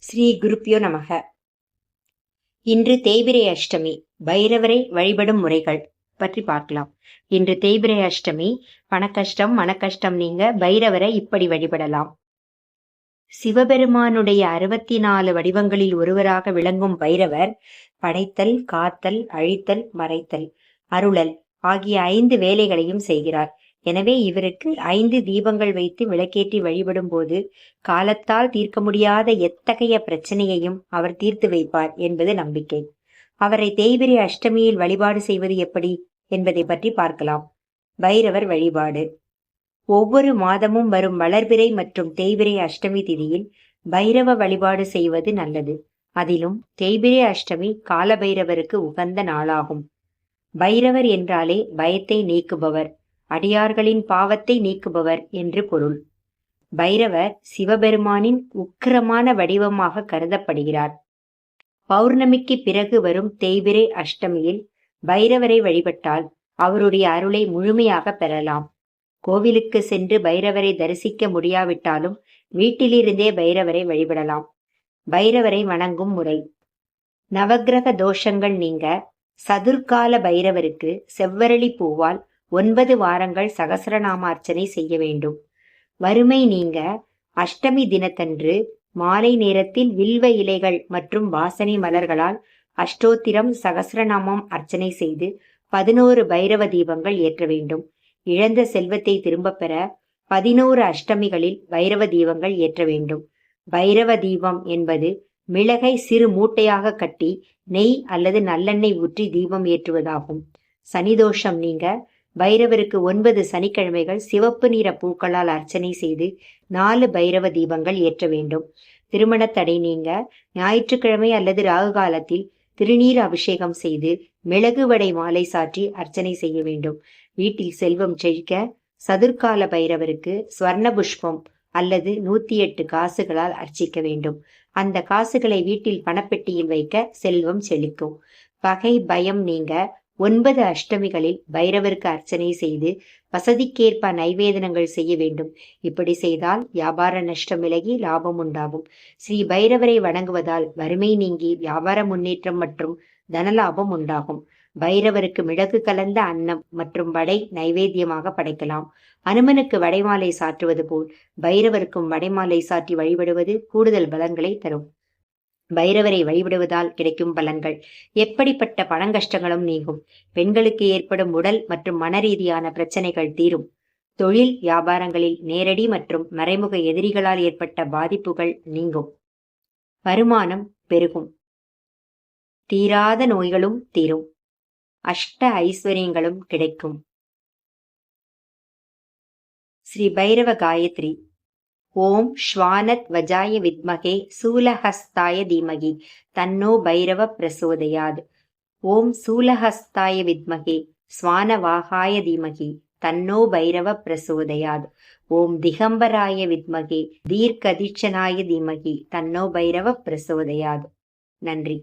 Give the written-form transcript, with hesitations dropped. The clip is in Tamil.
ஸ்ரீ குருப்பியோ நமக. இன்று தேய்பிரை அஷ்டமி. பைரவரை வழிபடும் முறைகள் பற்றி பார்க்கலாம். இன்று தேய்பிரை அஷ்டமி. பணக்கஷ்டம் மனக்கஷ்டம் நீங்க பைரவரை இப்படி வழிபடலாம். சிவபெருமானுடைய 64 வடிவங்களில் ஒருவராக விளங்கும் பைரவர் படைத்தல், காத்தல், அழித்தல், மறைத்தல், அருளல் ஆகிய 5 வேலைகளையும் செய்கிறார். எனவே இவருக்கு 5 தீபங்கள் வைத்து விளக்கேற்றி வழிபடும் போது காலத்தால் தீர்க்க முடியாத எத்தகைய பிரச்சனையையும் அவர் தீர்த்து வைப்பார் என்பது நம்பிக்கை. அவரை தேய்பிரை அஷ்டமியில் வழிபாடு செய்வது எப்படி என்பதை பற்றி பார்க்கலாம். பைரவர் வழிபாடு. ஒவ்வொரு மாதமும் வரும் வளர்பிறை மற்றும் தேய்பிரை அஷ்டமி திதியில் பைரவ வழிபாடு செய்வது நல்லது. அதிலும் தேய்பிரை அஷ்டமி கால பைரவருக்கு உகந்த நாளாகும். பைரவர் என்றாலே பயத்தை நீக்குபவர், அடியார்களின் பாவத்தை நீக்குபவர் என்று பொருள். பைரவர் சிவபெருமானின் உக்கிரமான வடிவமாக கருதப்படுகிறார். பௌர்ணமிக்கு பிறகு வரும் தேய்பிரை அஷ்டமியில் பைரவரை வழிபட்டால் அவருடைய அருளை முழுமையாக பெறலாம். கோவிலுக்கு சென்று பைரவரை தரிசிக்க முடியாவிட்டாலும் வீட்டிலிருந்தே பைரவரை வழிபடலாம். பைரவரை வணங்கும் முறை. நவக்கிரக தோஷங்கள் நீங்க சதுர்கால பைரவருக்கு செவ்வரளி பூவால் 9 வாரங்கள் சகஸ்ரநாம அர்ச்சனை செய்ய வேண்டும். வறுமை நீங்க அஷ்டமி தினத்தன்று மாலை நேரத்தில் வில்வ இலைகள் மற்றும் வாசனை மலர்களால் அஷ்டோத்திரம் சகஸ்ரநாமம் அர்ச்சனை செய்து 11 பைரவ தீபங்கள் ஏற்ற வேண்டும். இழந்த செல்வத்தை திரும்பப் பெற 11 அஷ்டமிகளில் பைரவ தீபங்கள் ஏற்ற வேண்டும். பைரவ தீபம் என்பது மிளகை சிறு மூட்டையாக கட்டி நெய் அல்லது நல்லெண்ணெய் ஊற்றி தீபம் ஏற்றுவதாகும். சனிதோஷம் நீங்க பைரவருக்கு 9 சனிக்கிழமைகள் சிவப்பு நிற பூக்களால் அர்ச்சனை செய்து 4 பைரவ தீபங்கள் ஏற்ற வேண்டும். திருமணத்தடை நீங்க ஞாயிற்றுக்கிழமை அல்லது ராகு காலத்தில் திருநீர் அபிஷேகம் செய்து மிளகு வடை மாலை சாற்றி அர்ச்சனை செய்ய வேண்டும். வீட்டில் செல்வம் செழிக்க சதுர்கால பைரவருக்கு ஸ்வர்ண புஷ்பம் அல்லது 108 காசுகளால் அர்ச்சிக்க வேண்டும். அந்த காசுகளை வீட்டில் பணப்பெட்டியில் வைக்க செல்வம் செழிக்கும். பகை பயம் நீங்க 9 அஷ்டமிகளில் பைரவருக்கு அர்ச்சனை செய்து வசதிக்கேற்ப நைவேதனங்கள் செய்ய வேண்டும். இப்படி செய்தால் வியாபார நஷ்டம் விலகி லாபம் உண்டாகும். ஸ்ரீ பைரவரை வணங்குவதால் வறுமை நீங்கி வியாபார முன்னேற்றம் மற்றும் தனலாபம் உண்டாகும். பைரவருக்கு மிளகு கலந்த அன்னம் மற்றும் வடை நைவேத்தியமாக படைக்கலாம். அனுமனுக்கு வடைமாலை சாற்றுவது போல் பைரவருக்கும் வடைமாலை சாற்றி வழிபடுவது கூடுதல் பலன்களை தரும். பைரவரை வழிபடுவதால் கிடைக்கும் பலன்கள். எப்படிப்பட்ட பணங்கஷ்டங்களும் நீங்கும். பெண்களுக்கு ஏற்படும் உடல் மற்றும் மனரீதியான பிரச்சனைகள் தீரும். தொழில் வியாபாரங்களில் நேரடி மற்றும் மறைமுக எதிரிகளால் ஏற்பட்ட பாதிப்புகள் நீங்கும். வருமானம் பெருகும். தீராத நோய்களும் தீரும். அஷ்ட ஐஸ்வர்யங்களும் கிடைக்கும். ஸ்ரீ பைரவ காயத்ரி. ஓம் ஸ்வானத் வஜாய வித்மகே சூலஹஸ்தாய தீமகி தன்னோ பைரவ பிரசோதயாத். ஓம் சூலஹஸ்தாய வித்மகே ஸ்வானவாகாய தீமகி தன்னோ பைரவ பிரசோதயாத். ஓம் திகம்பராய வித்மகே தீர்க்கதீட்சனாய தீமகி தன்னோ பைரவ பிரசோதயாத். நன்றி.